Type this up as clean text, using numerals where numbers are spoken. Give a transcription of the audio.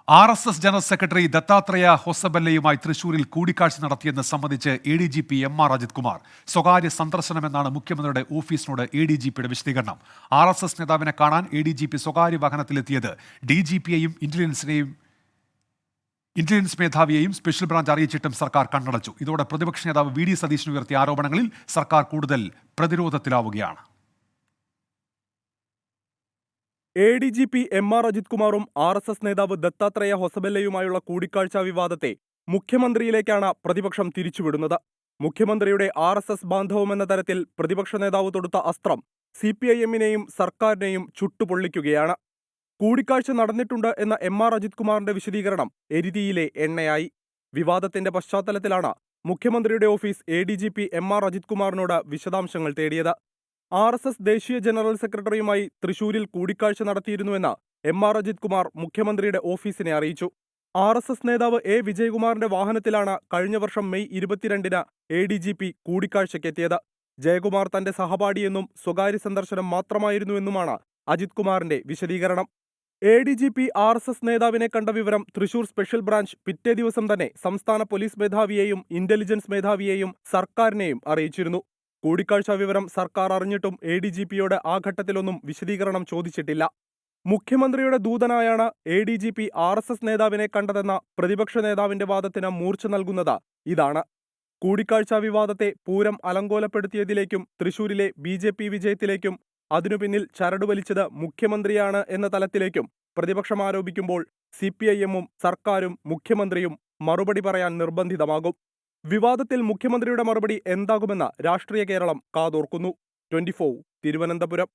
RSS general secretary Dattatreya ഹൊസബല്ലയുമായി തൃശൂരിൽ കൂടിക്കാഴ്ച നടത്തിയെന്ന് സംബന്ധിച്ച് ADGP MR അജിത് കുമാർ. സ്വകാര്യ സന്ദർശനമെന്നാണ് മുഖ്യമന്ത്രിയുടെ ഓഫീസിനോട് ADGPയുടെ വിശദീകരണം. RSS നേതാവിനെ കാണാൻ ADGP സ്വകാര്യ വാഹനത്തിലെത്തിയത് DGPയെയും ഇന്റലിജൻസ് മേധാവിയെയും സ്പെഷ്യൽ ബ്രാഞ്ച് അറിയിച്ചിട്ടും സർക്കാർ കണ്ണടച്ചു. ഇതോടെ പ്രതിപക്ഷ നേതാവ് VD സതീശൻ ഉയർത്തിയ ആരോപണങ്ങളിൽ സർക്കാർ കൂടുതൽ പ്രതിരോധത്തിലാവുകയാണ്. ADGP MR അജിത് കുമാറും RSS നേതാവ് ദത്താത്രേയ ഹൊസബല്ലയുമായുള്ള കൂടിക്കാഴ്ചാ വിവാദത്തെ മുഖ്യമന്ത്രിയിലേക്കാണ് പ്രതിപക്ഷം തിരിച്ചുവിടുന്നത്. മുഖ്യമന്ത്രിയുടെ RSS ബാന്ധവമെന്ന തരത്തിൽ പ്രതിപക്ഷ നേതാവ് തൊടുത്ത അസ്ത്രം CPIM-നെയും സർക്കാരിനെയും ചുട്ടുപൊള്ളിക്കുകയാണ്. കൂടിക്കാഴ്ച നടന്നിട്ടുണ്ട് എന്ന MR അജിത് കുമാറിന്റെ വിശദീകരണം എരിതിയിലെ എണ്ണയായി. വിവാദത്തിന്റെ പശ്ചാത്തലത്തിലാണ് മുഖ്യമന്ത്രിയുടെ ഓഫീസ് ADGP MR അജിത് കുമാറിനോട് വിശദാംശങ്ങൾ തേടിയത്. RSS ദേശീയ ജനറൽ സെക്രട്ടറിയുമായി തൃശൂരിൽ കൂടിക്കാഴ്ച നടത്തിയിരുന്നുവെന്ന് MR അജിത് കുമാർ മുഖ്യമന്ത്രിയുടെ ഓഫീസിനെ അറിയിച്ചു. RSS നേതാവ് A വിജയകുമാറിന്റെ വാഹനത്തിലാണ് കഴിഞ്ഞ വർഷം മെയ് 22-ന് ADGP കൂടിക്കാഴ്ചയ്ക്കെത്തിയത്. ജയകുമാർ തന്റെ സഹപാഠിയെന്നും സ്വകാര്യ സന്ദർശനം മാത്രമായിരുന്നുവെന്നുമാണ് അജിത് കുമാറിന്റെ വിശദീകരണം. ADGP RSS നേതാവിനെ കണ്ട വിവരം തൃശൂർ സ്പെഷ്യൽ ബ്രാഞ്ച് പിറ്റേ ദിവസം തന്നെ സംസ്ഥാന പോലീസ് മേധാവിയെയും ഇന്റലിജൻസ് മേധാവിയെയും സർക്കാരിനെയും അറിയിച്ചിരുന്നു. കൂടിക്കാഴ്ച വിവരം സർക്കാർ അറിഞ്ഞിട്ടും ADGPയോട് ആ ഘട്ടത്തിലൊന്നും വിശദീകരണം ചോദിച്ചിട്ടില്ല. മുഖ്യമന്ത്രിയുടെ ദൂതനായാണ് ADGP RSS നേതാവിനെ കണ്ടതെന്ന പ്രതിപക്ഷ നേതാവിന്റെ വാദത്തിന് മൂർച്ച നൽകുന്നത് ഇതാണ്. കൂടിക്കാഴ്ച വിവാദത്തെ പൂരം അലങ്കോലപ്പെടുത്തിയതിലേക്കും തൃശൂരിലെ BJP വിജയത്തിലേക്കും അതിനു പിന്നിൽ ചരടുവലിച്ചത് മുഖ്യമന്ത്രിയാണ് എന്ന തലത്തിലേക്കും പ്രതിപക്ഷം ആരോപിക്കുമ്പോൾ CPIM-ഉം സർക്കാരും മുഖ്യമന്ത്രിയും മറുപടി പറയാൻ നിർബന്ധിതമാകും. വിവാദത്തിൽ മുഖ്യമന്ത്രിയുടെ മറുപടി എന്താകുമെന്ന് രാഷ്ട്രീയ കേരളം കാതോർക്കുന്നു. 24 തിരുവനന്തപുരം.